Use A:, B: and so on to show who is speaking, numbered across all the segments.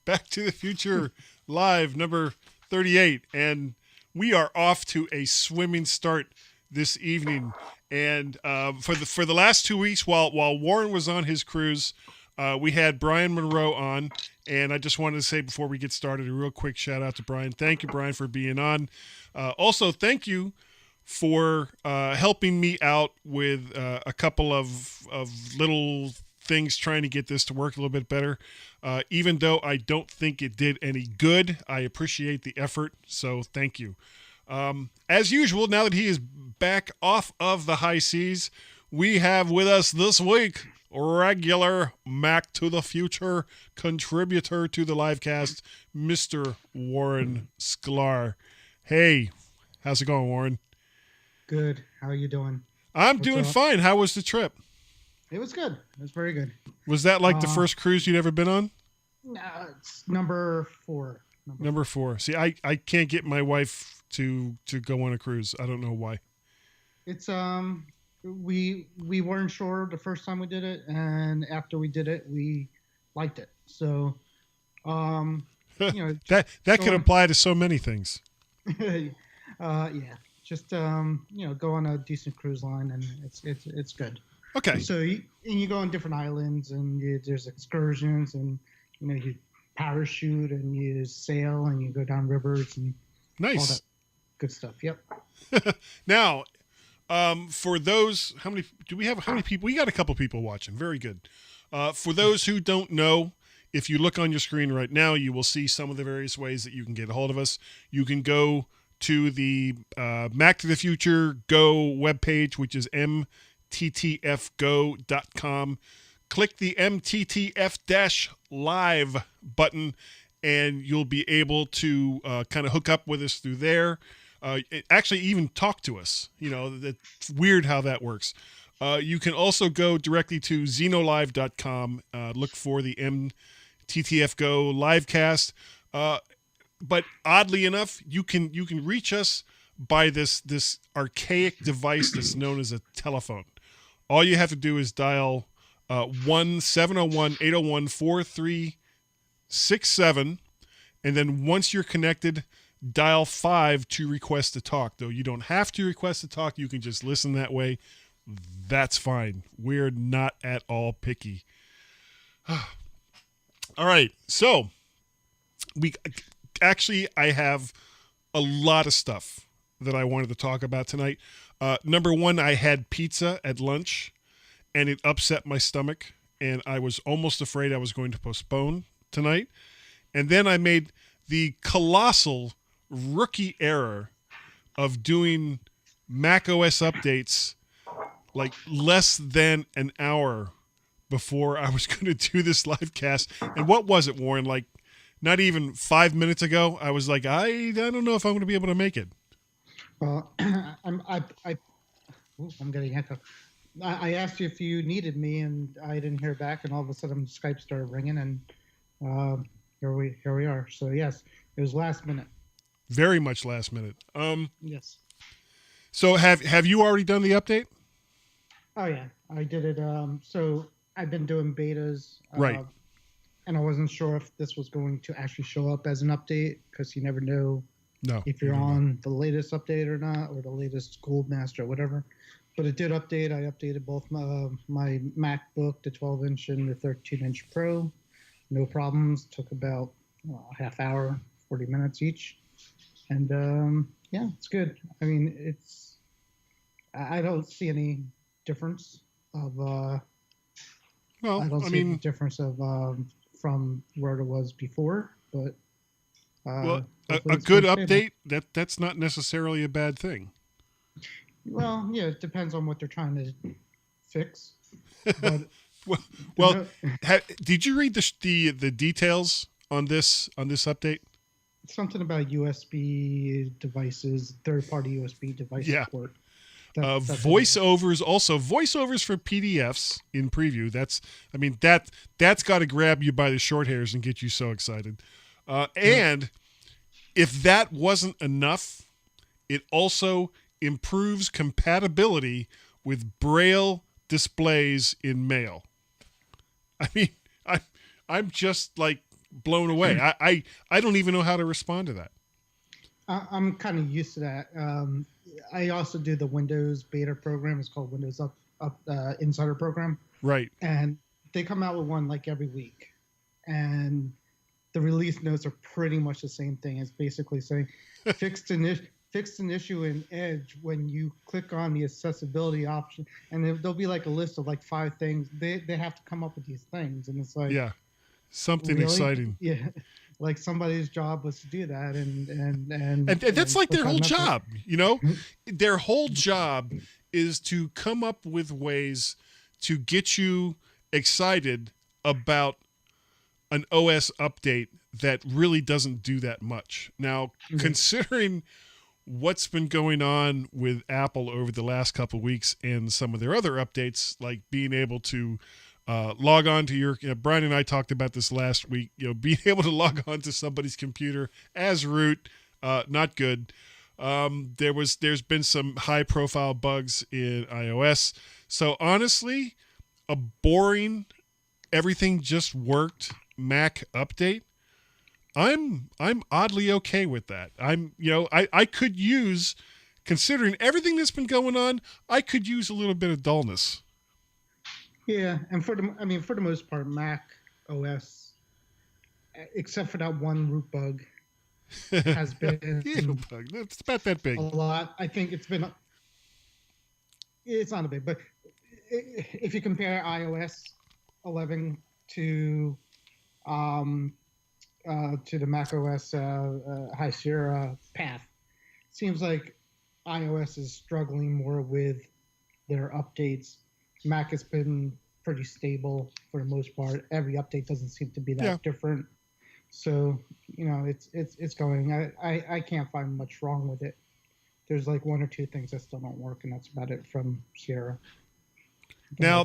A: Back to the Future Live number 38, and we are off to a swimming start this evening. And for the last 2 weeks, while Warren was on his cruise, we had Brian Monroe on, and I just wanted to say before we get started, a real quick shout out to Brian. Thank you, Brian, for being on. Also, thank you for helping me out with a couple of little things trying to get this to work a little bit better. Even though I don't think it did any good, I appreciate the effort, so thank you. As usual, now that he is back off of the high seas, we have with us this week regular Mac to the Future contributor to the Livecast, Mr. Warren Sklar. Hey, how's it going, Warren?
B: Good. How are you doing?
A: I'm doing fine. How was the trip?
B: It was good. It was very good.
A: Was that like the first cruise you'd ever been on?
B: No, it's number 4.
A: Number 4. See, I can't get my wife to go on a cruise. I don't know why.
B: It's we weren't sure the first time we did it, and after we did it, we liked it. So,
A: that could apply to so many things.
B: Yeah. Just go on a decent cruise line, and it's good.
A: Okay.
B: So you go on different islands, and there's excursions, and you parachute, and you sail, and you go down rivers, and
A: nice,
B: all that good stuff. Yep.
A: Now, for those, how many people? We got a couple people watching. Very good. For those who don't know, if you look on your screen right now, you will see some of the various ways that you can get a hold of us. You can go to the Mac to the Future Go webpage, which is mttfgo.com. Click the MTTF-live button, and you'll be able to kind of hook up with us through there. Actually, even talk to us. It's weird how that works. You can also go directly to xenolive.com, look for the MTTFgo livecast. But oddly enough, you can reach us by this archaic device that's known as a telephone. All you have to do is dial 1-701-801-4367, and then once you're connected, dial 5 to request to talk. Though you don't have to request to talk, you can just listen that way. That's fine. We're not at all picky. All right, so I have a lot of stuff that I wanted to talk about tonight. Number one, I had pizza at lunch, and it upset my stomach, and I was almost afraid I was going to postpone tonight. And then I made the colossal rookie error of doing Mac OS updates like less than an hour before I was going to do this live cast. And what was it, Warren? Like, not even 5 minutes ago, I was like, I don't know if I'm going to be able to make it.
B: Well, I'm getting hiccup. I asked you if you needed me, and I didn't hear back, and all of a sudden Skype started ringing, and here we are. So yes, it was last minute.
A: Very much last minute.
B: Yes.
A: So have you already done the update?
B: Oh yeah, I did it. So I've been doing betas.
A: Right.
B: And I wasn't sure if this was going to actually show up as an update, because you never know if you're on the latest update or not, or the latest Gold Master or whatever. But it did update. I updated both my MacBook, the 12-inch and the 13-inch Pro. No problems. Took about a half hour, 40 minutes each. And yeah, it's good. I mean, I don't see any difference of any difference of from where it was before, but
A: a good update that's not necessarily a bad thing.
B: Well, yeah, it depends on what they're trying to fix. But
A: did you read the details on this update?
B: Something about USB devices, third-party USB device support.
A: Voiceovers also. Voiceovers for PDFs in preview. That's got to grab you by the short hairs and get you so excited. And if that wasn't enough, it also improves compatibility with Braille displays in Mail. I mean, I'm just like blown away. I don't even know how to respond to that.
B: I'm kind of used to that. I also do the Windows beta program. It's called Windows Up Insider Program.
A: Right.
B: And they come out with one like every week. And the release notes are pretty much the same thing. It's basically saying fixed an issue in Edge when you click on the accessibility option. And there'll be like a list of like 5 things. They have to come up with these things. And it's like,
A: yeah, something really exciting.
B: Yeah. Like somebody's job was to do that, and
A: that's like their whole job, you know. Their whole job is to come up with ways to get you excited about an OS update that really doesn't do that much. Now, considering what's been going on with Apple over the last couple of weeks and some of their other updates, like being able to log on to your, Brian and I talked about this last week, being able to log on to somebody's computer as root, not good. There's been some high profile bugs in iOS. So honestly, a boring, everything just worked Mac update, I'm oddly okay with that. I could use, considering everything that's been going on, I could use a little bit of dullness.
B: Yeah, and for the most part, Mac OS, except for that one root bug, has been
A: bug. It's about that big.
B: A lot. I think it's not a big, but if you compare iOS 11 to the Mac OS High Sierra path, it seems like iOS is struggling more with their updates. Mac has been pretty stable for the most part. Every update doesn't seem to be that different. So, it's going. I can't find much wrong with it. There's like 1 or 2 things that still don't work, and that's about it from Sierra.
A: Now,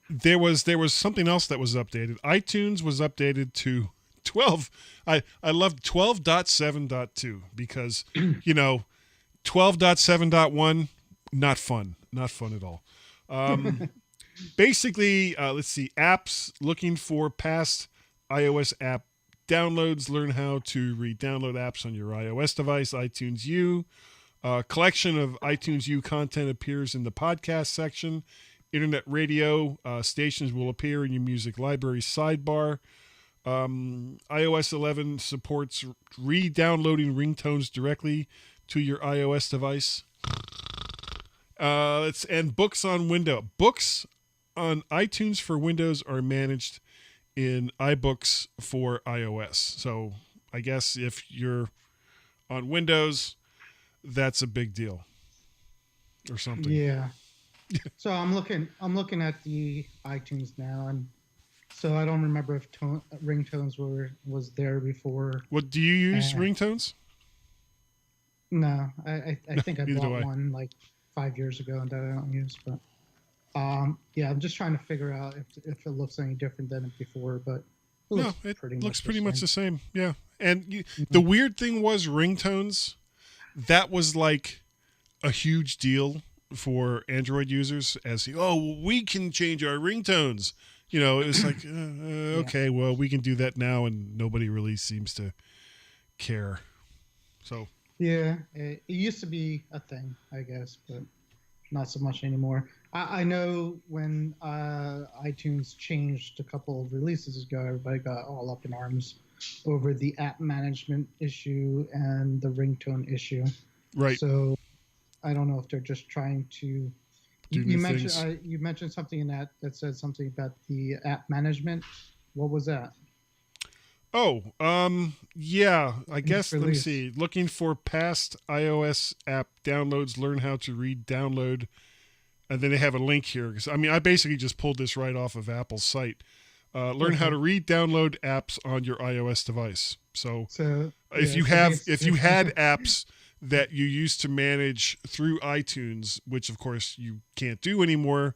A: there was something else that was updated. iTunes was updated to 12. I loved 12.7.2 because, 12.7.1, not fun at all. Basically, let's see, apps, looking for past iOS app downloads, learn how to re-download apps on your iOS device, iTunes U. Collection of iTunes U content appears in the podcast section. Internet radio stations will appear in your music library sidebar. iOS 11 supports re-downloading ringtones directly to your iOS device. And books on Windows. Books on iTunes for Windows are managed in iBooks for iOS. So I guess if you're on Windows, that's a big deal or something.
B: Yeah. So I'm looking at the iTunes now, and so I don't remember if ringtones was there before.
A: What do you use ringtones?
B: No, I think I bought one like 5 years ago and that I don't use, but I'm just trying to figure out if it looks any different than before, but
A: it looks pretty much the same. Yeah. And the weird thing was ringtones, that was like a huge deal for Android users we can change our ringtones. It's like, okay, well, we can do that now, and nobody really seems to care. So
B: yeah, it used to be a thing, I guess, but not so much anymore. I know when iTunes changed a couple of releases ago, everybody got all up in arms over the app management issue and the ringtone issue.
A: Right.
B: So I don't know if they're just trying to. You mentioned something in that said something about the app management. What was that?
A: Oh, yeah. I guess let me see. Looking for past iOS app downloads, learn how to re-download, and then they have a link here. I basically just pulled this right off of Apple's site. Learn how to re-download apps on your iOS device. So if you had apps that you used to manage through iTunes, which of course you can't do anymore,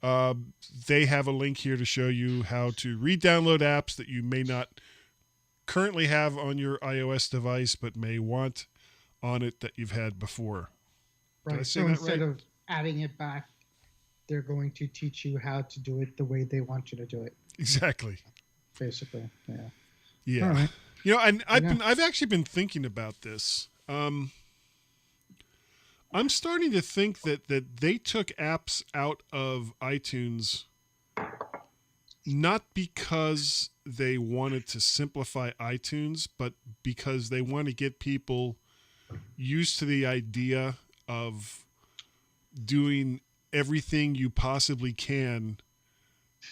A: they have a link here to show you how to re-download apps that you may not currently have on your iOS device but may want on it that you've had before.
B: Right. So instead of adding it back, they're going to teach you how to do it the way they want you to do it.
A: Exactly.
B: Basically, yeah.
A: Yeah.
B: Right.
A: You know, and I've actually been thinking about this. I'm starting to think that they took apps out of iTunes not because they wanted to simplify iTunes, but because they want to get people used to the idea of doing everything you possibly can,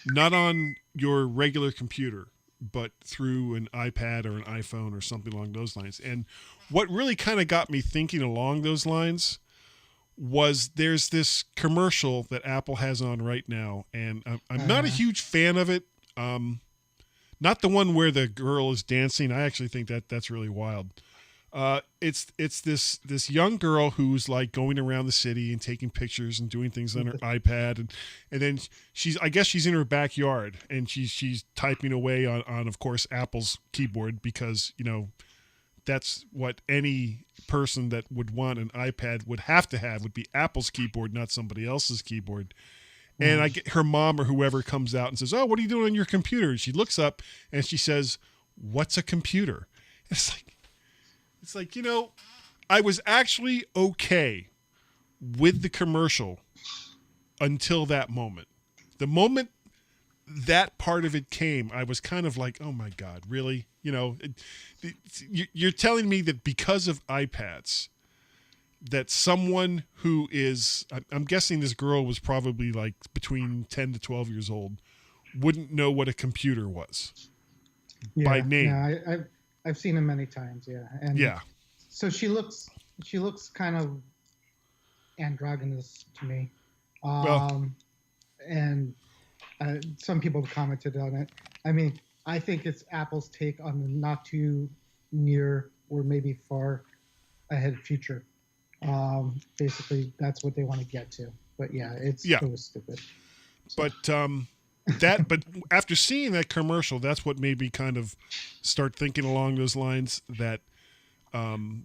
A: not on your regular computer, but through an iPad or an iPhone or something along those lines. And what really kind of got me thinking along those lines was there's this commercial that Apple has on right now, and I'm not a huge fan of it. Not the one where the girl is dancing. I actually think that's really wild. It's this young girl who's like going around the city and taking pictures and doing things on her iPad, and then I guess she's in her backyard and she's typing away on of course Apple's keyboard, because that's what any person that would want an iPad would have would be Apple's keyboard, not somebody else's keyboard. And I get her mom or whoever comes out and says, "Oh, what are you doing on your computer?" And she looks up and she says, "What's a computer?" It's like, I was actually okay with the commercial until that moment. The moment that part of it came, I was kind of like, oh my God, really? You're telling me that because of iPads, that someone who is, I'm guessing this girl was probably like between 10 to 12 years old, wouldn't know what a computer was by name.
B: Yeah, I've seen them many times. Yeah. And
A: yeah.
B: So she looks kind of androgynous to me. And some people have commented on it. I mean, I think it's Apple's take on the not too near or maybe far ahead future. Basically, that's what they want to get to. But yeah, it was stupid.
A: So. But after seeing that commercial, that's what made me kind of start thinking along those lines that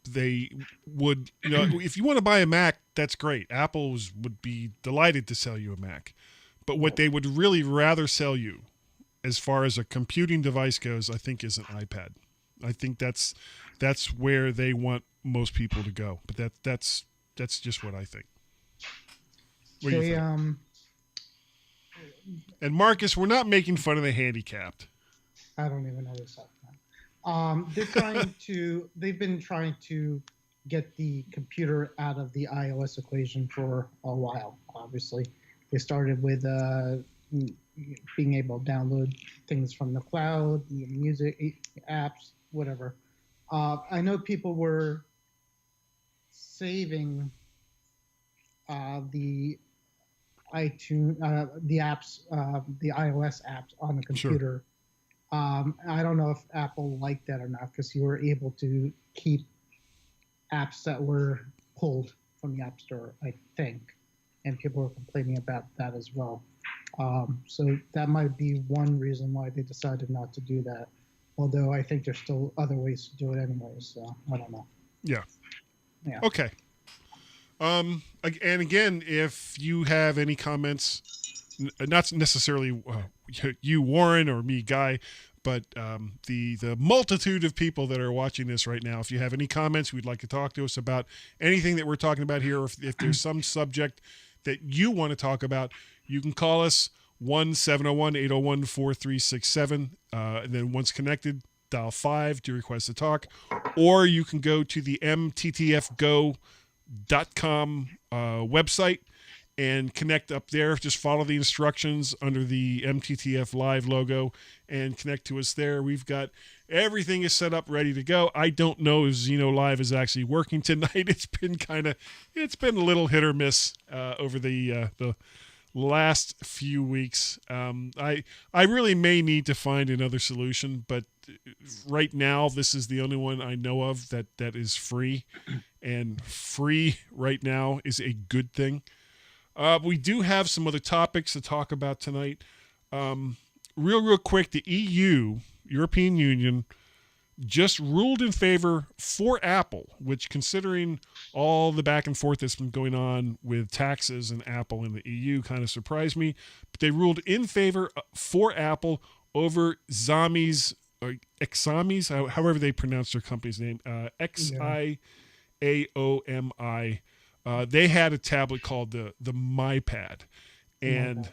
A: they would, if you want to buy a Mac, that's great. Apple would be delighted to sell you a Mac. But what they would really rather sell you, as far as a computing device goes, I think is an iPad. I think that's where they want most people to go. But that's just what I think. What do you think? And Marcus, we're not making fun of the handicapped.
B: I don't even know this. They've been trying to get the computer out of the iOS equation for a while. Obviously, they started with being able to download things from the cloud, music, apps, whatever. I know people were saving the iTunes, the apps, the iOS apps on the computer. Sure. I don't know if Apple liked that or not, because you were able to keep apps that were pulled from the App Store, I think, and people were complaining about that as well. So that might be one reason why they decided not to do that. Although I think there's still other ways to do it anyway, so I don't know. Yeah.
A: Okay. And again, if you have any comments, not necessarily you, Warren, or me, Guy, but the multitude of people that are watching this right now, if you have any comments, we'd like to talk to us about anything that we're talking about here, or if there's some subject that you want to talk about, you can call us 1-701-801-4367. And then once connected, dial 5 to request to talk. Or you can go to the mttfgo.com website and connect up there. Just follow the instructions under the MTTF Live logo and connect to us there. We've got everything is set up, ready to go. I don't know if Xeno Live is actually working tonight. It's been a little hit or miss over the last few weeks. I really may need to find another solution, but right now this is the only one I know of that is free, and free right now is a good thing. We do have some other topics to talk about tonight. Real quick, the EU, European Union, just ruled in favor for Apple, which, considering all the back and forth that's been going on with taxes and Apple in the EU, kind of surprised me. But they ruled in favor for Apple over Xiaomi's Xiaomi's, however they pronounce their company's name, Xiaomi. They had a tablet called the MyPad, and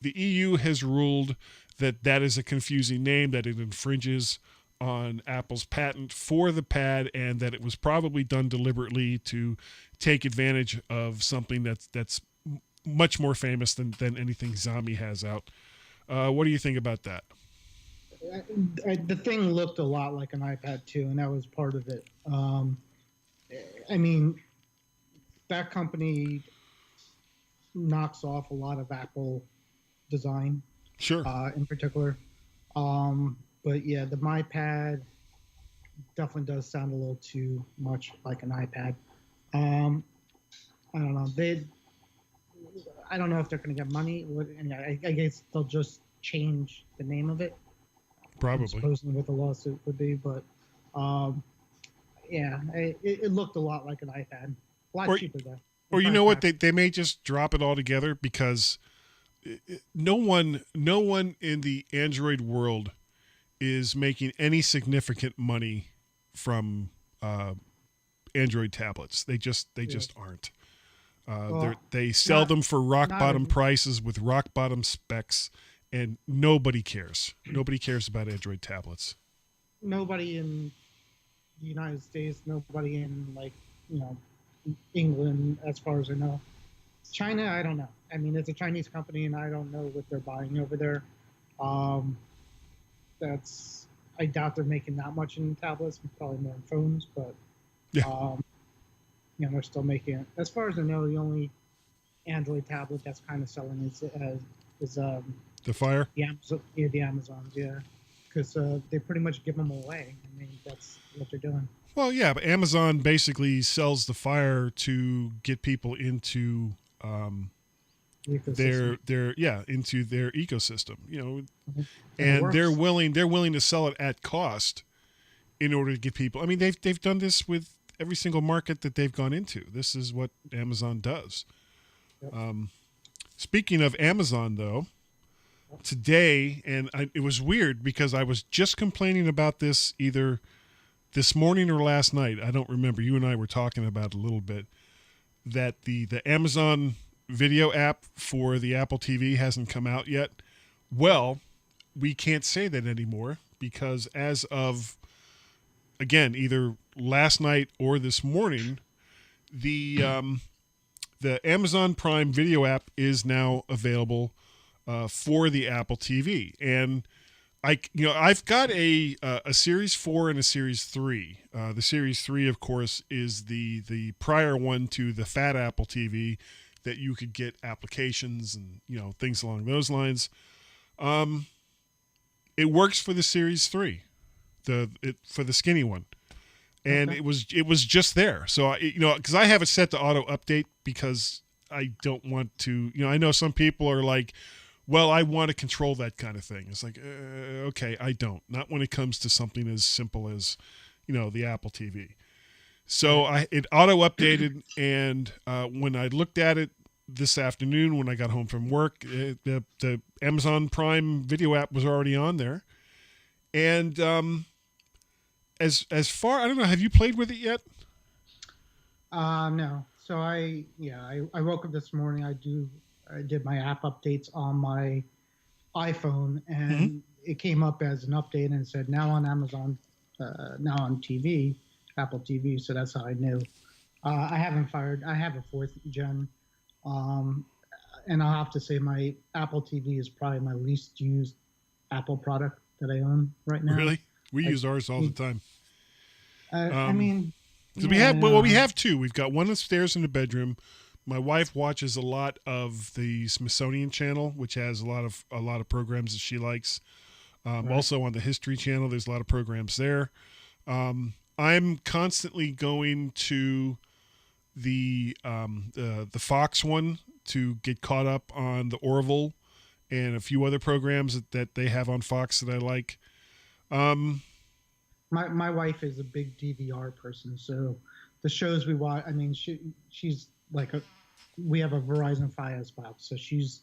A: the EU has ruled that is a confusing name, that it infringes on Apple's patent for the pad, and that it was probably done deliberately to take advantage of something that's much more famous than anything Xiaomi has out. What do you think about that?
B: The thing looked a lot like an iPad too, and that was part of it. I mean, that company knocks off a lot of Apple design,
A: sure,
B: in particular. But yeah, the MyPad definitely does sound a little too much like an iPad. I don't know. I don't know if they're going to get money. I guess they'll just change the name of it.
A: Probably.
B: Supposedly what the lawsuit would be, but yeah, it looked a lot like an iPad. A lot cheaper though.
A: Or you know what? They may just drop it all together, because no one in the Android world is making any significant money from Android tablets. They just aren't. They sell them for rock bottom prices with rock bottom specs, and nobody cares. Nobody cares about Android tablets.
B: Nobody in the United States. Nobody in England, as far as I know. China, I don't know. I mean, it's a Chinese company, and I don't know what they're buying over there. I doubt they're making that much in tablets, probably more in phones, but
A: yeah.
B: They're still making it. As far as I know, the only Android tablet that's kind of selling is
A: the Fire.
B: The Amazons, yeah, because they pretty much give them away. I mean, that's what they're doing.
A: Well, yeah, but Amazon basically sells the Fire to get people into their into their ecosystem,
B: mm-hmm.
A: And they're willing to sell it at cost in order to get people. I mean, they've done this with every single market that they've gone into. This is what Amazon does. Yep. Speaking of Amazon, though, today, and it was weird because I was just complaining about this either this morning or last night. I don't remember. You and I were talking about it a little bit, that the Amazon video app for the Apple TV hasn't come out yet. Well, we can't say that anymore, because as of, again, either last night or this morning, the Amazon Prime video app is now available for the Apple TV. And I've got a Series 4 and a Series 3. The Series 3, of course, is the prior one to the fat Apple TV that you could get applications and things along those lines. It works for the Series 3, for the skinny one, and it was just there. So because I have it set to auto update, because I don't want to. I know some people are like, well, I want to control that kind of thing. It's like, okay, I don't. Not when it comes to something as simple as, the Apple TV. So it auto updated, and when I looked at it this afternoon when I got home from work, the Amazon Prime video app was already on there. And as far, I don't know, have you played with it yet?
B: No. So I woke up this morning. I did my app updates on my iPhone, and it came up as an update and said now on Amazon, now on TV, Apple TV. So that's how I knew. I have a 4th gen, and I'll have to say my Apple TV is probably my least used Apple product that I own right now.
A: Really? We use ours all the time.
B: I mean,
A: so we have two. We've got one upstairs in the bedroom. My wife watches a lot of the Smithsonian Channel, which has a lot of programs that she likes. Right. Also on the History Channel, there's a lot of programs there. I'm constantly going to the Fox one to get caught up on the Orville and a few other programs that they have on Fox that I like.
B: My wife is a big DVR person, so the shows we watch. I mean, she's like we have a Verizon Fios box, so she's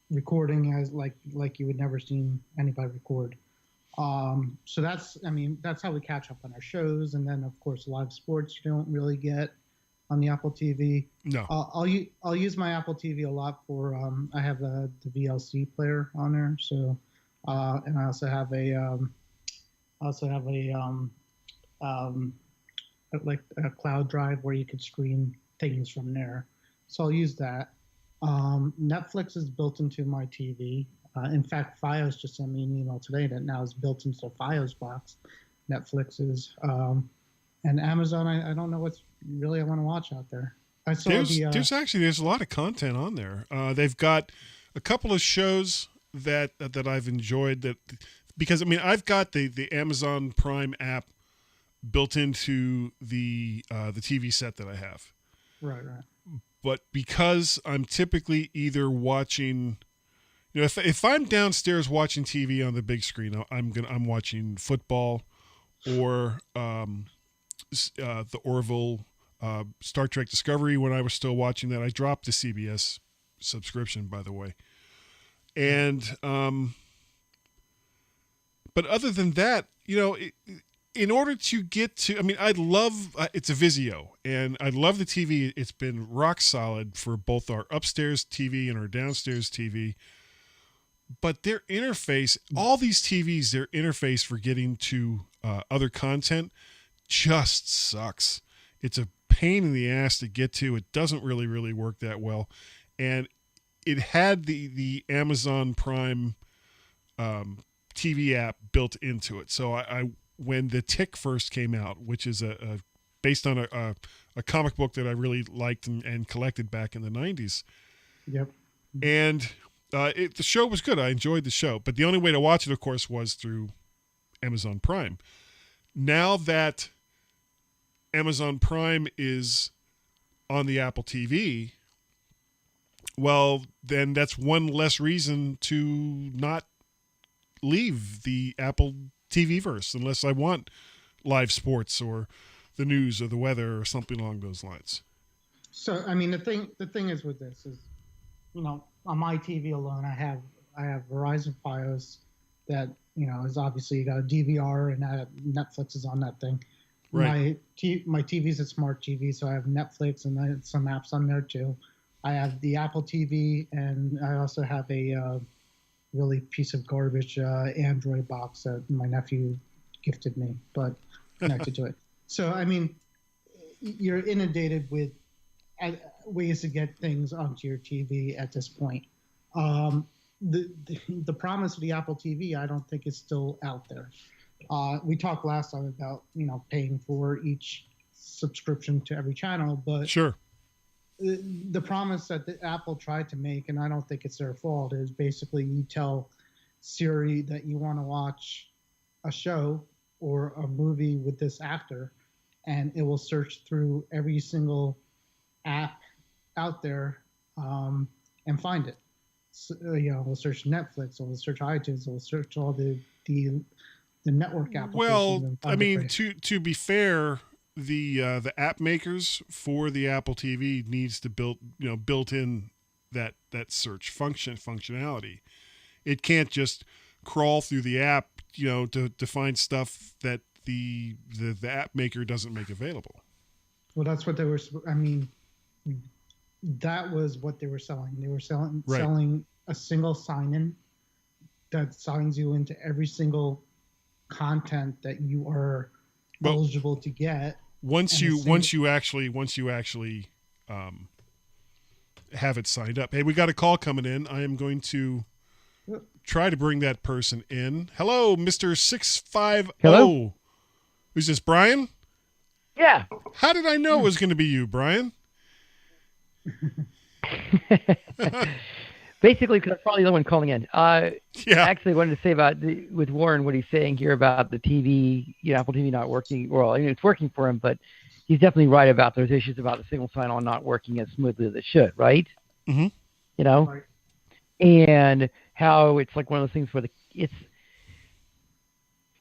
B: recording as like you would never seen anybody record. So that's how we catch up on our shows. And then, of course, live sports you don't really get on the Apple TV.
A: No.
B: I'll use my Apple TV a lot for, I have the VLC player on there. So, and I also have like a cloud drive where you could stream things from there. So I'll use that. Netflix is built into my TV. In fact, Fios just sent me an email today that now is built into the Fios box. Netflix is, and Amazon. I don't know what's really I want to watch out there. I saw
A: there's a lot of content on there. They've got a couple of shows that I've enjoyed because I've got the Amazon Prime app built into the TV set that I have.
B: Right.
A: But because I'm typically either watching, if I'm downstairs watching TV on the big screen, I'm watching football or the Orville Star Trek Discovery when I was still watching that. I dropped the CBS subscription, by the way. And but other than that, in order to get to, I love, it's a Vizio, and I love the TV. It's been rock solid for both our upstairs TV and our downstairs TV. But their interface, all these TVs, their interface for getting to other content just sucks. It's a pain in the ass to get to. It doesn't really work that well. And it had the Amazon Prime TV app built into it. So I when the Tick first came out, which is based on a comic book that I really liked and collected back in the 90s.
B: Yep.
A: And the show was good. I enjoyed the show. But the only way to watch it, of course, was through Amazon Prime. Now that Amazon Prime is on the Apple TV, well, then that's one less reason to not leave the Apple TV verse unless I want live sports or the news or the weather or something along those lines.
B: So, the thing is with this is, on my TV alone, I have Verizon Fios that, is obviously you got a DVR and Netflix is on that thing.
A: Right.
B: My TV's a smart TV, so I have Netflix and I have some apps on there too. I have the Apple TV, and I also have a really piece of garbage Android box that my nephew gifted me, but connected to it. So, you're inundated with ways to get things onto your TV at this point. The promise of the Apple TV, I don't think is still out there. We talked last time about, paying for each subscription to every channel, but
A: sure.
B: The promise that Apple tried to make, and I don't think it's their fault, is basically you tell Siri that you want to watch a show or a movie with this actor, and it will search through every single app out there and find it. So, we'll search Netflix, or we'll search iTunes, or we'll search all the network applications.
A: Well, to be fair, the app makers for the Apple TV needs to built in that search functionality. It can't just crawl through the app, to find stuff that the app maker doesn't make available.
B: Well, that's what they were. That was what they were selling. They were selling a single sign-in that signs you into every single content that you are eligible to get. Once
A: you actually have it signed up. Hey, we got a call coming in. I am going to try to bring that person in. Hello, Mr. 650.
C: Hello?
A: Who's this, Brian?
C: Yeah.
A: How did I know it was going to be you, Brian?
C: Basically, because I'm probably the only one calling in.
A: Yeah.
C: Actually, I wanted to say with Warren, what he's saying here about the TV, Apple TV not working. Well, it's working for him, but he's definitely right about those issues about the single sign-on not working as smoothly as it should, right?
A: Mm-hmm.
B: Right.
C: And how it's like one of those things where it's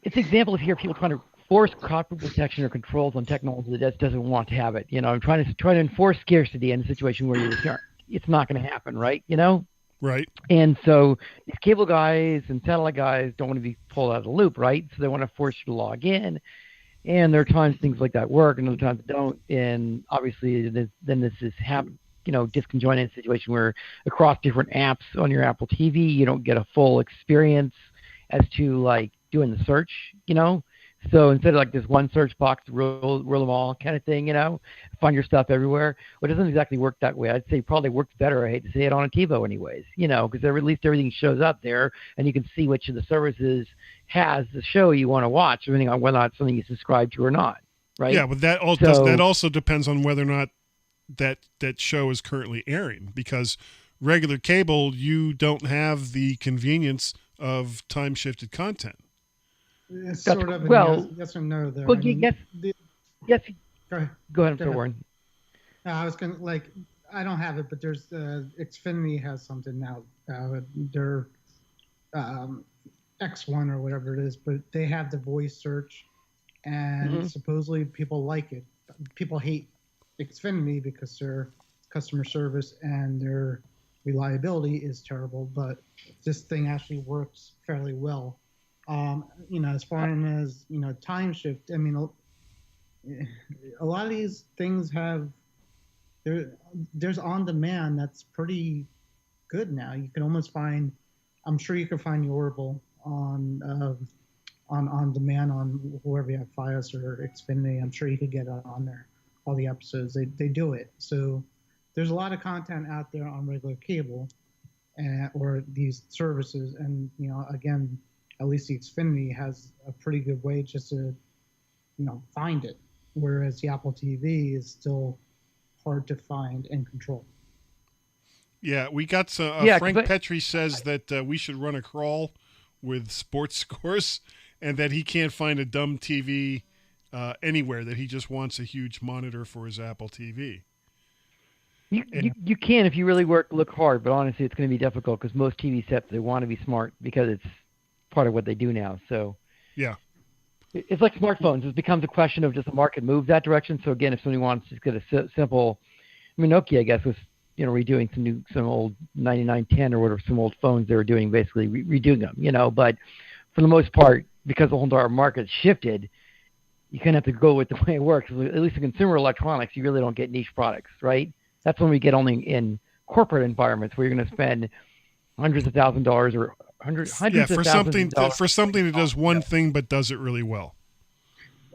C: an example of here people trying to force copyright protection or controls on technology that doesn't want to have it. I'm trying to enforce scarcity in a situation where it's not going to happen, right?
A: Right.
C: And so these cable guys and satellite guys don't want to be pulled out of the loop, right? So they want to force you to log in. And there are times things like that work, and other times they don't. And obviously, then this is disconjointed situation where across different apps on your Apple TV, you don't get a full experience as to like doing the search, So instead of like this one search box, rule them all kind of thing, find your stuff everywhere. Well, it doesn't exactly work that way. I'd say it probably works better. I hate to say it on a TiVo anyways, because at least everything shows up there and you can see which of the services has the show you want to watch, depending on whether or not it's something you subscribe to or not. Right.
A: Yeah, but that also depends on whether or not that show is currently airing, because regular cable, you don't have the convenience of time-shifted content.
B: It's sort of a yes or no there.
C: Well, yes. Go ahead, Mr. Warren.
B: I was going to, I don't have it, but there's, Xfinity has something now. Their X1 or whatever it is, but they have the voice search, and supposedly people like it. People hate Xfinity because their customer service and their reliability is terrible, but this thing actually works fairly well. As far as, time shift, I mean, a lot of these things there's on demand that's pretty good now. You can almost find, I'm sure you can find Yorba on demand on whoever you have, Fios or Xfinity. I'm sure you could get it on there, all the episodes. They do it. So there's a lot of content out there on regular cable or these services. And, again, at least the Xfinity has a pretty good way just to, find it. Whereas the Apple TV is still hard to find and control.
A: Yeah, we got Frank Petrie says that we should run a crawl with sports scores, and that he can't find a dumb TV anywhere, that he just wants a huge monitor for his Apple TV.
C: You can if you really look hard, but honestly, it's going to be difficult because most TV sets, they want to be smart because it's part of what they do now. So
A: yeah,
C: it's like smartphones. It becomes a question of, does the market move that direction? So again, if somebody wants to get a simple, Nokia, I guess, was redoing some old 9910 or whatever, some old phones they were doing, basically redoing them. But for the most part, because the whole entire market shifted, you kind of have to go with the way it works. At least in consumer electronics, you really don't get niche products, right? That's when we get only in corporate environments where you're going to spend hundreds of thousands of dollars or hundreds of thousands of dollars
A: for something that does one thing but does it really well.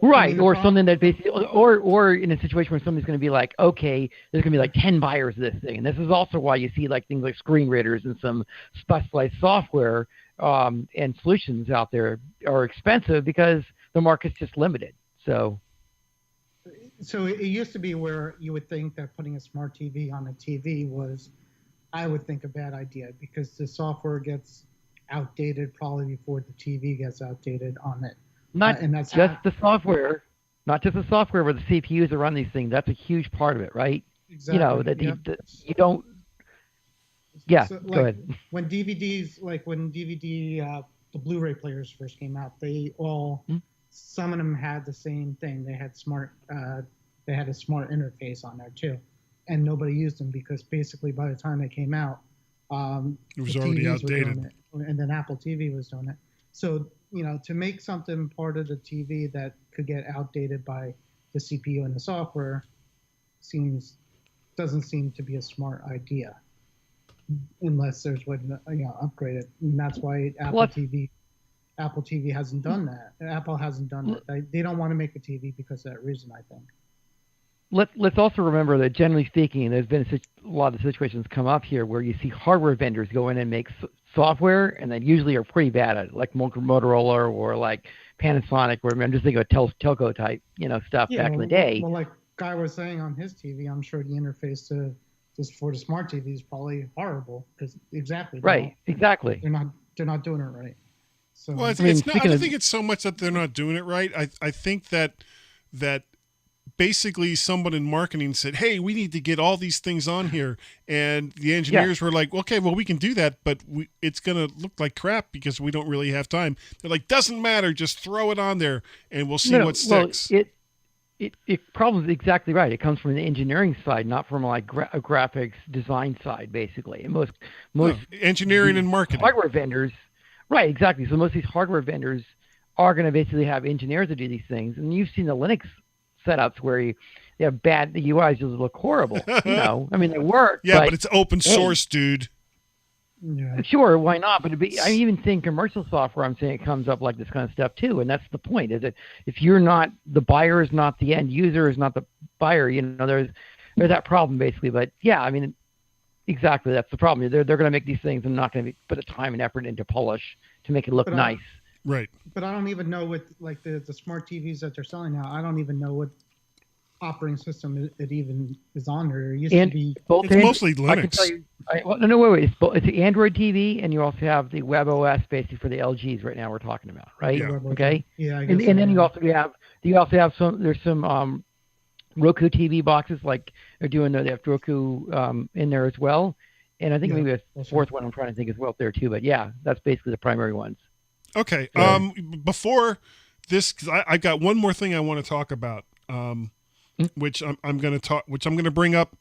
C: Right, or something that basically, or in a situation where somebody's going to be like, okay, there's going to be like 10 buyers of this thing, and this is also why you see like things like screen readers and some specialized software and solutions out there are expensive because the market's just limited. So
B: it used to be where you would think that putting a smart TV on a TV was, I would think, a bad idea because the software gets outdated probably before the TV gets outdated on it.
C: Not just the software, but the CPUs that run these things. That's a huge part of it, right?
B: Exactly.
C: You don't. Yeah, so, go ahead.
B: When DVDs, the Blu-ray players first came out, they all, some of them had the same thing. They had they had a smart interface on there too, and nobody used them because basically by the time they came out,
A: it was already outdated.
B: And then Apple TV was doing it. So, to make something part of the TV that could get outdated by the CPU and the software doesn't seem to be a smart idea unless there's way to upgrade it. And that's why Apple TV hasn't done that. Apple hasn't done that. They don't want to make a TV because of that reason, I think.
C: Let's also remember that, generally speaking, there's been a lot of situations come up here where you see hardware vendors go in and make software, and they usually are pretty bad at it, like Motorola or like Panasonic, where I'm just thinking of telco type, stuff back in the day.
B: Well, like Guy was saying on his TV, I'm sure the interface for the smart TV is probably horrible because exactly they're not doing it right. So
A: well, I don't think it's so much that they're not doing it right. I think that basically someone in marketing said, hey, we need to get all these things on here. And the engineers were like, okay, well, we can do that, but it's going to look like crap because we don't really have time. They're like, doesn't matter. Just throw it on there and we'll see what sticks.
C: it probably is exactly right. It comes from the engineering side, not from like a graphics design side, basically. And most
A: engineering and marketing
C: hardware vendors, right? Exactly. So most of these hardware vendors are going to basically have engineers to do these things. And you've seen the Linux setups where you have the UIs just look horrible. I mean, they work.
A: Yeah, but it's open source, dude.
B: Yeah.
C: Sure, why not? But I even think commercial software, I'm saying it comes up like this kind of stuff too, and that's the point. Is that if you're not the buyer, is not the end user, is not the buyer, there's that problem basically. But yeah, I mean, exactly, that's the problem. They're going to make these things and not going to put the time and effort into polish to make it look nice.
A: Right.
B: But I don't even know what like the smart TVs that they're selling now. I don't even know what operating system it even is on there. It used to be.
A: It's mostly Linux. I can tell you.
C: No, wait. It's the Android TV, and you also have the WebOS basically for the LGs right now. We're talking about, right?
A: Yeah.
C: Okay.
B: Yeah. I guess
C: and then you also have some. There's some Roku TV boxes like they're doing. They have Roku in there as well, and I think maybe a fourth one I'm trying to think is well there too. But yeah, that's basically the primary ones.
A: Okay. Before this, because I've got one more thing I want to talk about. Which I'm going to bring up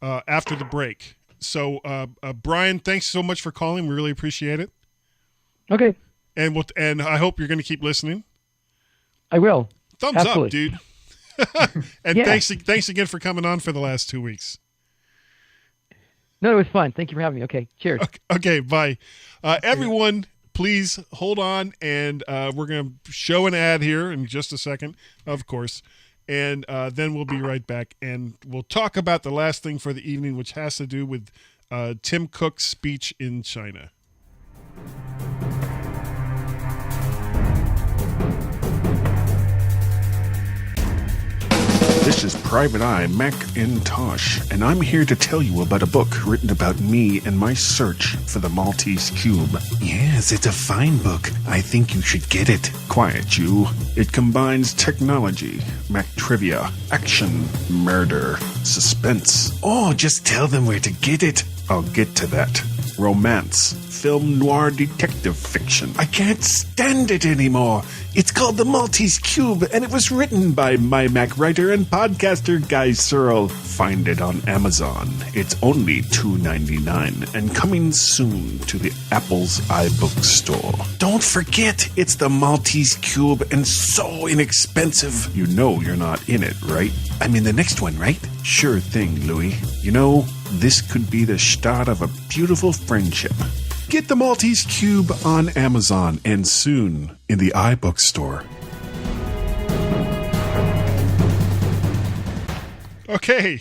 A: after the break. So, Brian, thanks so much for calling. We really appreciate it.
C: Okay.
A: And I hope you're going to keep listening.
C: I will.
A: Thumbs
C: Absolutely.
A: up, dude. And thanks again for coming on for the last 2 weeks.
C: No, it was fun. Thank you for having me. Okay. Cheers.
A: Okay. Bye. Everyone, please hold on, and we're going to show an ad here in just a second, of course. And then we'll be right back, and we'll talk about the last thing for the evening, which has to do with Tim Cook's speech in China.
D: This is Private Eye Macintosh, and I'm here to tell you about a book written about me and my search for the Maltese Cube. Yes, it's a fine book. I think you should get it. Quiet, you. It combines technology, Mac trivia, action, murder, suspense. Oh, just tell them where to get it. I'll get to that. Romance, film noir detective fiction. I can't stand it anymore. It's called The Maltese Cube, and it was written by my Mac writer and podcaster Guy Searle. Find it on Amazon. It's only $2.99 and coming soon to the Apple's iBook store. Don't forget, it's The Maltese Cube and so inexpensive. You know you're not in it, right? I'm in the next one, right? Sure thing, Louis. You know, this could be the start of a beautiful friendship. Get the Maltese Cube on Amazon and soon in the iBook store.
A: Okay.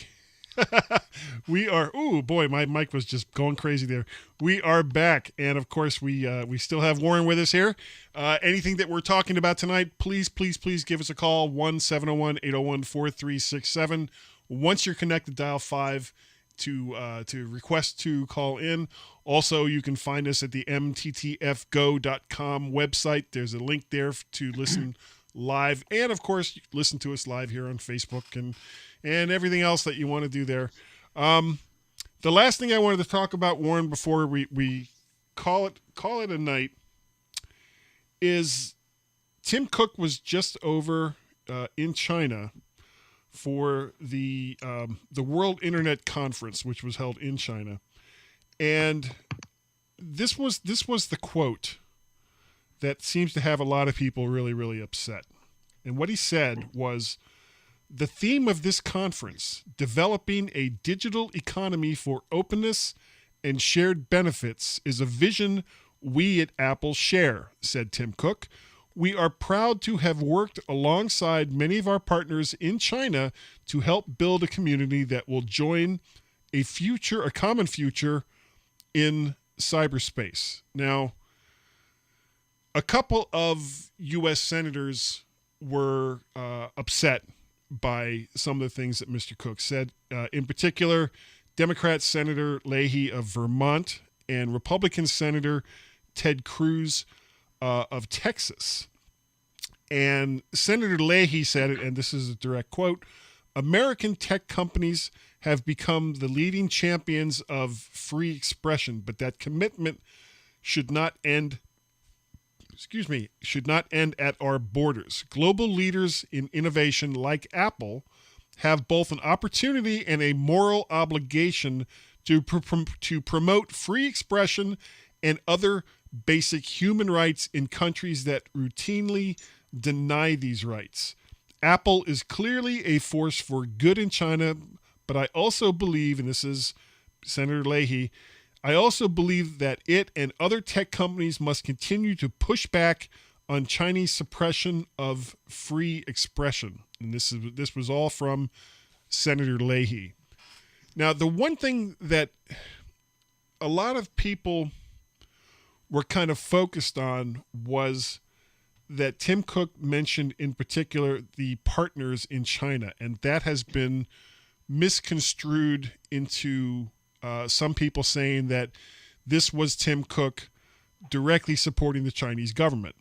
A: We are, oh boy, my mic was just going crazy there. We are back. And of course, we still have Warren with us here. Anything that we're talking about tonight, please give us a call, 1-701-801-4367. Once you're connected, dial 5 to request to call in. Also, you can find us at the mttfgo.com website. There's a link there to listen live. And of course, listen to us live here on Facebook and everything else that you want to do there. The last thing I wanted to talk about, Warren, before we call it a night, is Tim Cook was just over in China for the World Internet Conference, which was held in China, and this was the quote that seems to have a lot of people really, really upset. And what he said was, "The theme of this conference, developing a digital economy for openness and shared benefits, is a vision we at Apple share," said Tim Cook. "We are proud to have worked alongside many of our partners in China to help build a community that will join a common future in cyberspace." Now, a couple of U.S. senators were upset by some of the things that Mr. Cook said. In particular, Democrat Senator Leahy of Vermont and Republican Senator Ted Cruz of Texas. And Senator Leahy said, and this is a direct quote, "American tech companies have become the leading champions of free expression, but that commitment should not end should not end at our borders. Global leaders in innovation like Apple have both an opportunity and a moral obligation to promote free expression and other basic human rights in countries that routinely deny these rights. Apple is clearly a force for good in China, but I also believe, and this is Senator Leahy, I also believe that it and other tech companies must continue to push back on Chinese suppression of free expression. And this was all from Senator Leahy. Now, the one thing that a lot of people were kind of focused on was that Tim Cook mentioned in particular the partners in China, and that has been misconstrued into some people saying that this was Tim Cook directly supporting the Chinese government,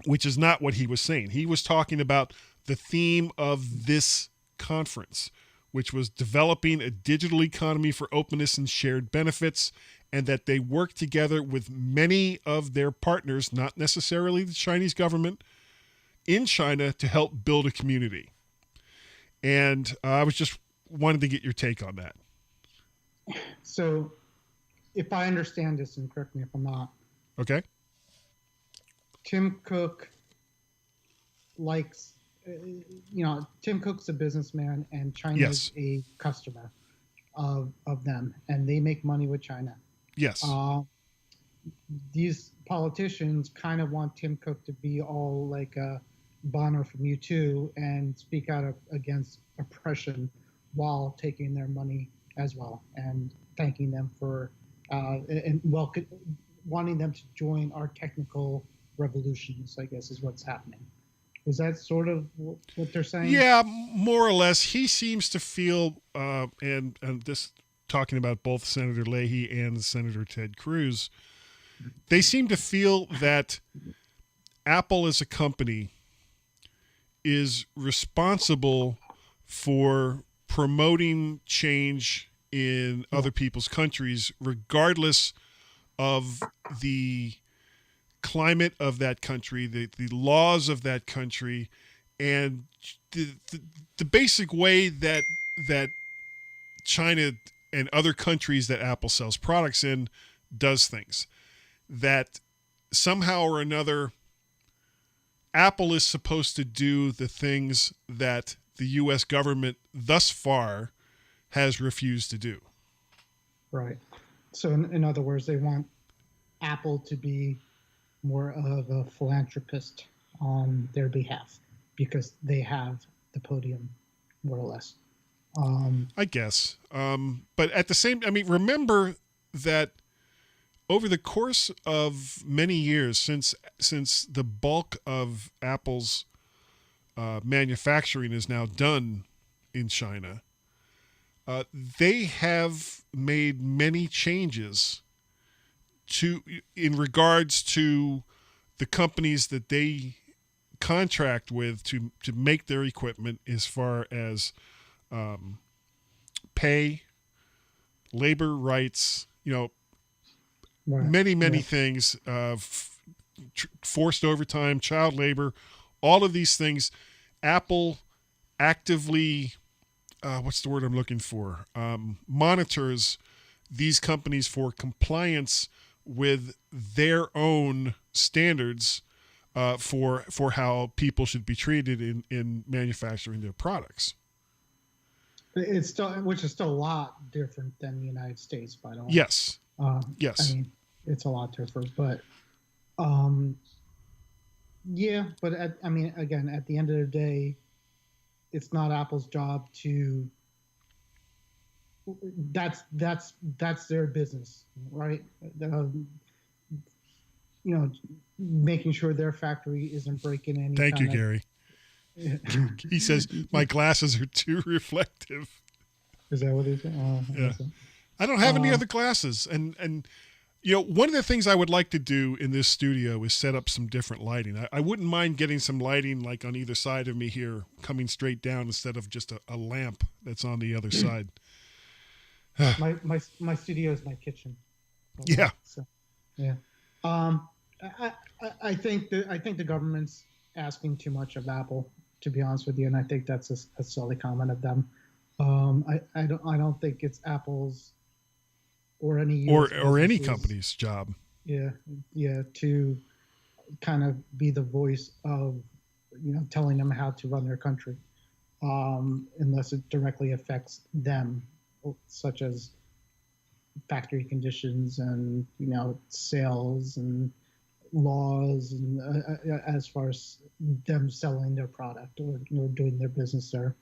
A: which is not what he was saying. He was talking about the theme of this conference, which was developing a digital economy for openness and shared benefits, and that they work together with many of their partners, not necessarily the Chinese government, in China to help build a community. And I was just wanted to get your take on that.
B: So if I understand this, and correct me if I'm not.
A: Okay.
B: Tim Cook likes, Tim Cook's a businessman and China is a customer of them, and they make money with China.
A: Yes.
B: These politicians kind of want Tim Cook to be all like Bonner from U2 and speak out against oppression while taking their money as well and thanking them for wanting them to join our technical revolutions, I guess is what's happening. Is that sort of what they're saying?
A: Yeah, more or less. He seems to feel, and this talking about both Senator Leahy and Senator Ted Cruz, they seem to feel that Apple as a company is responsible for promoting change in other people's countries, regardless of the climate of that country, the laws of that country, and the basic way that China and other countries that Apple sells products in does things. That somehow or another, Apple is supposed to do the things that the U.S. government thus far has refused to do.
B: Right. So in other words, they want Apple to be more of a philanthropist on their behalf because they have the podium, more or less.
A: I guess. But at the same, remember that over the course of many years, since the bulk of Apple's manufacturing is now done in China, they have made many changes in regards to the companies that they contract with to make their equipment, as far as pay, labor rights, many things, forced overtime, child labor, all of these things. Apple actively, what's the word I'm looking for? Monitors these companies for compliance with their own standards for how people should be treated in manufacturing their products.
B: It's still, which is still a lot different than the United States, by the way.
A: Yes.
B: Yes. It's a lot different, but yeah. But again, at the end of the day, it's not Apple's job to. That's their business, right? Making sure their factory isn't breaking any.
A: Thank you, Gary. He says my glasses are too reflective.
B: Is that what he said?
A: Yeah. I don't have any other glasses, and one of the things I would like to do in this studio is set up some different lighting. I wouldn't mind getting some lighting like on either side of me here, coming straight down instead of just a lamp that's on the other side.
B: My studio is my kitchen.
A: Yeah.
B: So, yeah. I think the government's asking too much of Apple, to be honest with you, and I think that's a silly comment of them. I don't think it's Apple's or any
A: or any company's job.
B: Yeah, to kind of be the voice of, telling them how to run their country, unless it directly affects them, such as factory conditions and sales and laws, and as far as them selling their product or doing their business there.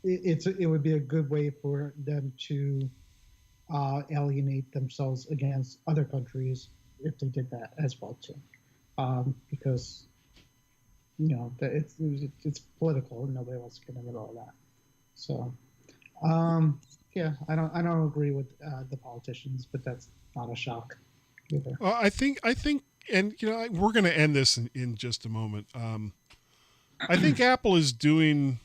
B: It would be a good way for them to alienate themselves against other countries if they did that as well too, because it's political and nobody wants to get into all that. So yeah, I don't agree with the politicians, but that's not a shock either.
A: Well, I think, and we're going to end this in just a moment. I think Apple is doing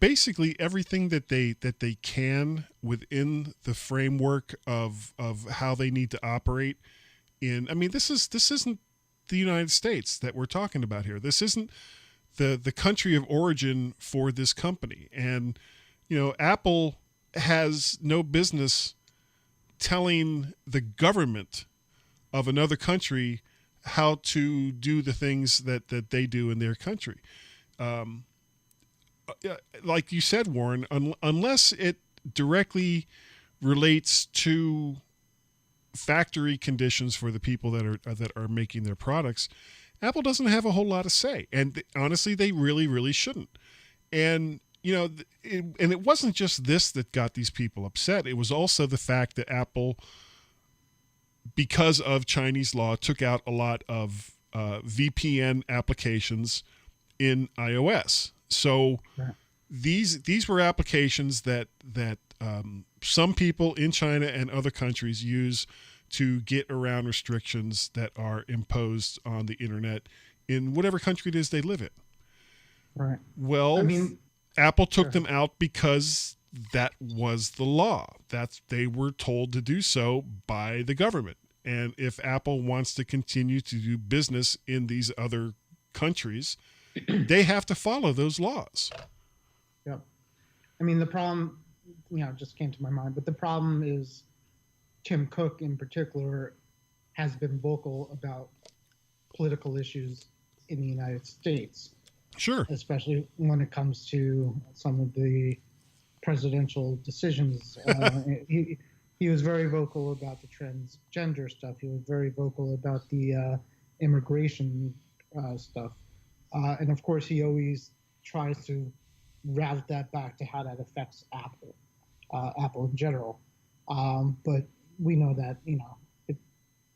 A: basically everything that they can within the framework of how they need to operate. This isn't the United States that we're talking about here. This isn't the country of origin for this company, and Apple has no business telling the government of another country how to do the things that they do in their country. Like you said, Warren, unless it directly relates to factory conditions for the people that are making their products, Apple doesn't have a whole lot to say. And honestly, they really, really shouldn't. And it wasn't just this that got these people upset. It was also the fact that Apple, because of Chinese law, took out a lot of VPN applications in iOS. So these were applications that some people in China and other countries use to get around restrictions that are imposed on the internet in whatever country it is they live in.
B: Right.
A: Well, Apple took them out because that was the law. They were told to do so by the government. And if Apple wants to continue to do business in these other countries, they have to follow those laws.
B: Yep. The problem, just came to my mind, but the problem is Tim Cook in particular has been vocal about political issues in the United States.
A: Sure.
B: Especially when it comes to some of the presidential decisions. He was very vocal about the transgender stuff. He was very vocal about the immigration stuff. And of course, he always tries to route that back to how that affects Apple in general. But we know that,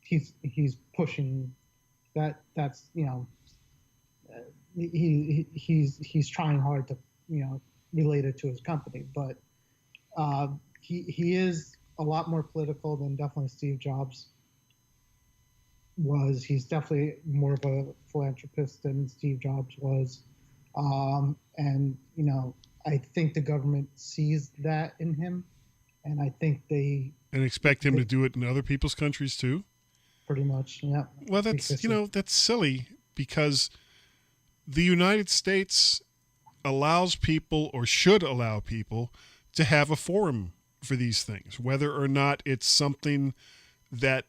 B: he's pushing that. That's, he's trying hard to relate it to his company, but he is a lot more political than definitely Steve Jobs was. He's definitely more of a philanthropist than Steve Jobs was, and I think the government sees that in him, and I think they
A: expect him to do it in other people's countries too.
B: Pretty much, yeah.
A: Well, that's that's silly, because the United States allows people, or should allow people, to have a forum for these things, whether or not it's something that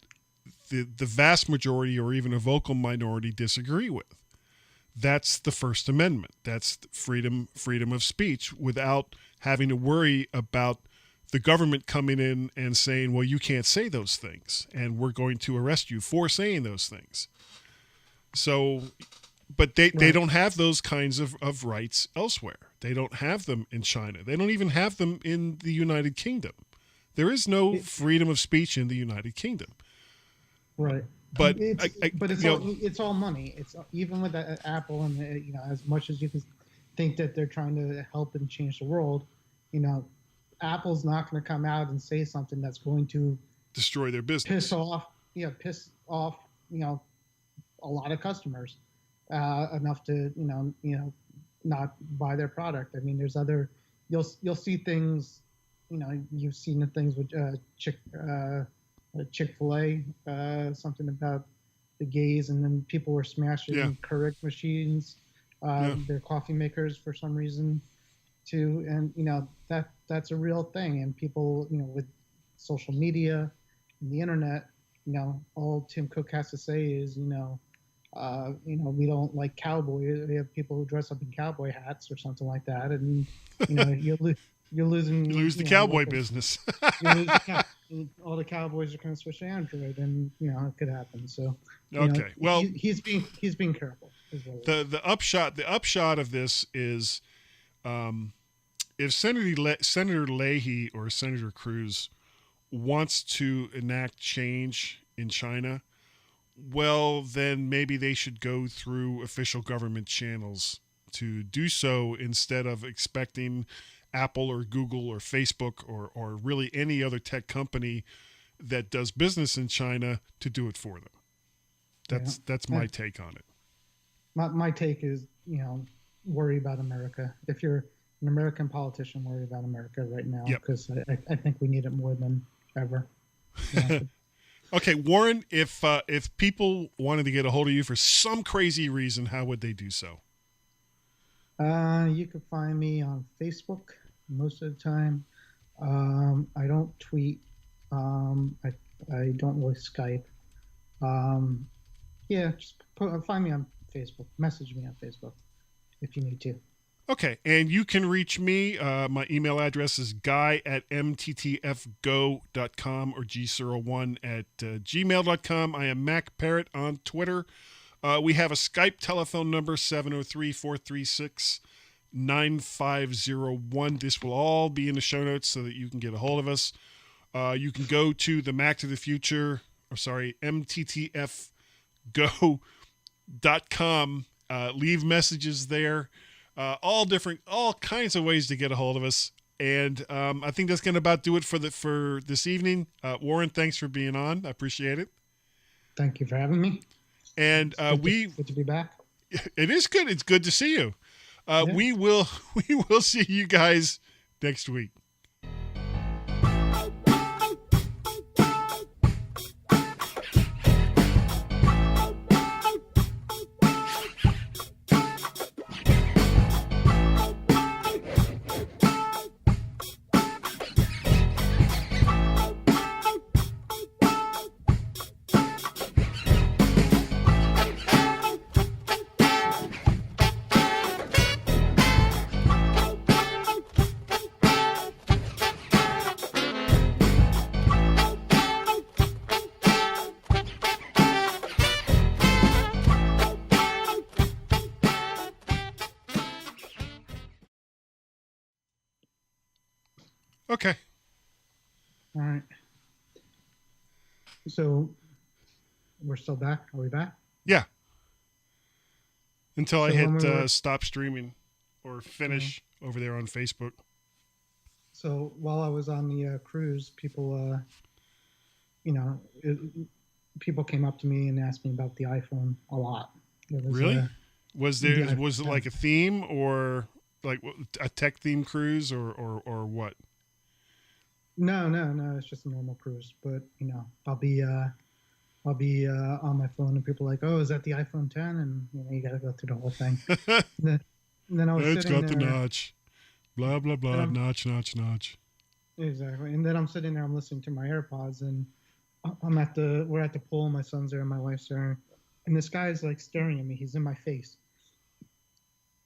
A: the vast majority or even a vocal minority disagree with. That's the First Amendment. That's freedom of speech, without having to worry about the government coming in and saying, well, you can't say those things, and we're going to arrest you for saying those things. So, but they don't have those kinds of rights elsewhere. They don't have them in China. They don't even have them in the United Kingdom. There is no freedom of speech in the United Kingdom.
B: Right.
A: But
B: it's all money. It's even with Apple, and as much as you can think that they're trying to help and change the world, Apple's not going to come out and say something that's going to
A: destroy their business,
B: piss off a lot of customers enough to not buy their product. There's other, you'll see things, you've seen the things with Chick-fil-A, something about the gays, and then people were smashing Keurig machines, their coffee makers for some reason too. And that's a real thing. And people, with social media and the internet, all Tim Cook has to say is, we don't like cowboys. We have people who dress up in cowboy hats or something like that, and you're losing.
A: You lose the cowboy business.
B: You lose all the cowboys are going to switch to Android, and it could happen. So
A: okay, well,
B: he's being careful.
A: The upshot of this is, if Senator Leahy or Senator Cruz wants to enact change in China, well, then maybe they should go through official government channels to do so instead of expecting Apple or Google or Facebook or really any other tech company that does business in China to do it for them. That's my take on it.
B: My take is, worry about America. If you're an American politician, worry about America right now, because I think we need it more than ever.
A: Okay, Warren, if people wanted to get a hold of you for some crazy reason, how would they do so?
B: You can find me on Facebook most of the time. I don't tweet. I don't really Skype. Just find me on Facebook. Message me on Facebook if you need to.
A: Okay, and you can reach me. My email address is guy@mttfgo.com or g01@gmail.com. I am Mac Parrot on Twitter. We have a Skype telephone number, 703-436-9501. This will all be in the show notes so that you can get a hold of us. You can go to the Mac to the Future, mttfgo.com. Leave messages there. All kinds of ways to get a hold of us. And I think that's going to about do it for this evening. Warren, thanks for being on. I appreciate it.
B: Thank you for having me.
A: And
B: good to be back.
A: It is good. It's good to see you. We will see you guys next week. Okay.
B: All right. So we're still back. Are we back?
A: Yeah. Until I hit stop streaming or finish over there on Facebook.
B: So while I was on the cruise, people, people came up to me and asked me about the iPhone a lot.
A: Really? Was it like a theme or like a tech theme cruise or what?
B: No. It's just a normal cruise. But I'll be on my phone, and people are like, "Oh, is that the iPhone 10?" And you got to go through the whole thing. and then I was
A: it's
B: sitting
A: got
B: there,
A: the notch. Blah blah blah. Notch.
B: Exactly. And then I'm sitting there, I'm listening to my AirPods, and we're at the pool, and my son's there, and my wife's there, and this guy's like staring at me. He's in my face,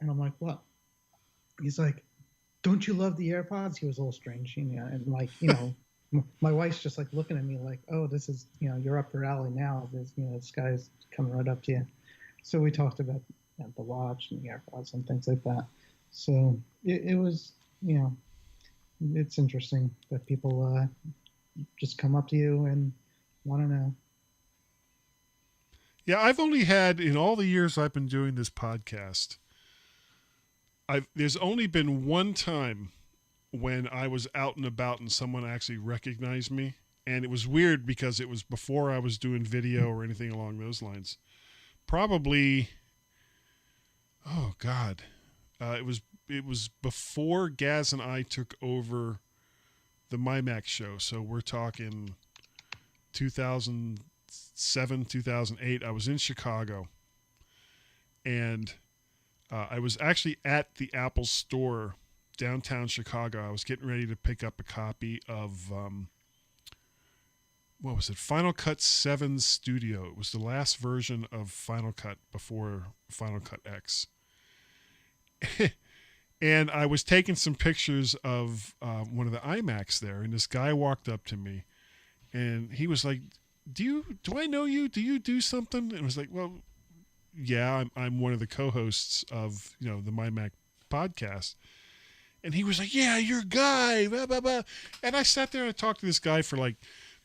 B: and I'm like, "What?" He's like, "Don't you love the AirPods?" He was a little strange, and like, my wife's just like looking at me like, "Oh, this is, you're up your alley now. This guy's coming right up to you." So we talked about the watch and the AirPods and things like that. So it was, it's interesting that people just come up to you and want to know.
A: Yeah, I've only had, in all the years I've been doing this podcast, there's only been one time when I was out and about and someone actually recognized me. And it was weird because it was before I was doing video or anything along those lines. Probably, oh God, it was before Gaz and I took over the MyMac show. So we're talking 2007, 2008. I was in Chicago, and I was actually at the Apple store downtown Chicago. I was getting ready to pick up a copy of what was it? Final Cut 7 Studio. It was the last version of Final Cut before Final Cut X. And I was taking some pictures of one of the iMacs there, and this guy walked up to me, and he was like, "Do I know you? Do you do something?" And I was like, "Well, yeah, I'm one of the co-hosts of the My Mac podcast." And he was like, "Yeah, you're a guy." Blah, blah, blah. And I sat there and I talked to this guy for like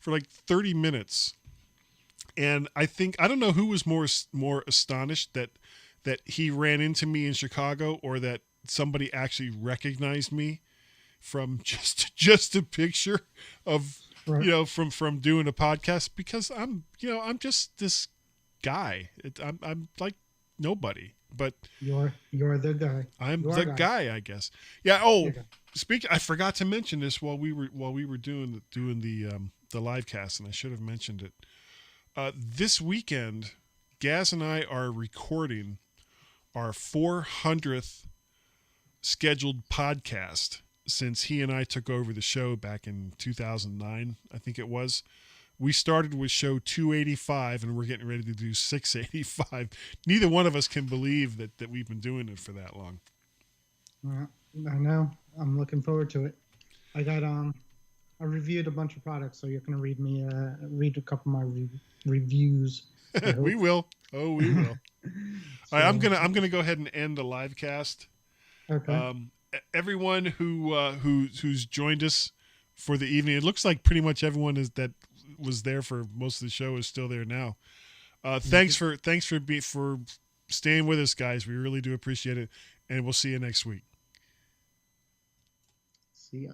A: 30 minutes. And I don't know who was more astonished that he ran into me in Chicago, or that somebody actually recognized me from just a picture of,
B: right.
A: from doing a podcast, because I'm just this guy. I'm like nobody, but
B: you're the guy.
A: I'm the guy, I guess. Yeah. Oh, I forgot to mention this while we were doing the live cast, and I should have mentioned it. This weekend, Gaz and I are recording our 400th scheduled podcast since he and I took over the show back in 2009, I think it was. We started with show 285, and we're getting ready to do 685. Neither one of us can believe that we've been doing it for that long.
B: I know. I'm looking forward to it. I got I reviewed a bunch of products, so you're gonna read a couple of my reviews.
A: We will. Oh, we will. So, all right, I'm gonna go ahead and end the live cast.
B: Okay.
A: Everyone who's joined us for the evening, it looks like pretty much everyone that was there for most of the show is still there now. Thanks for staying with us, guys. We really do appreciate it, and we'll see you next week.
B: See ya.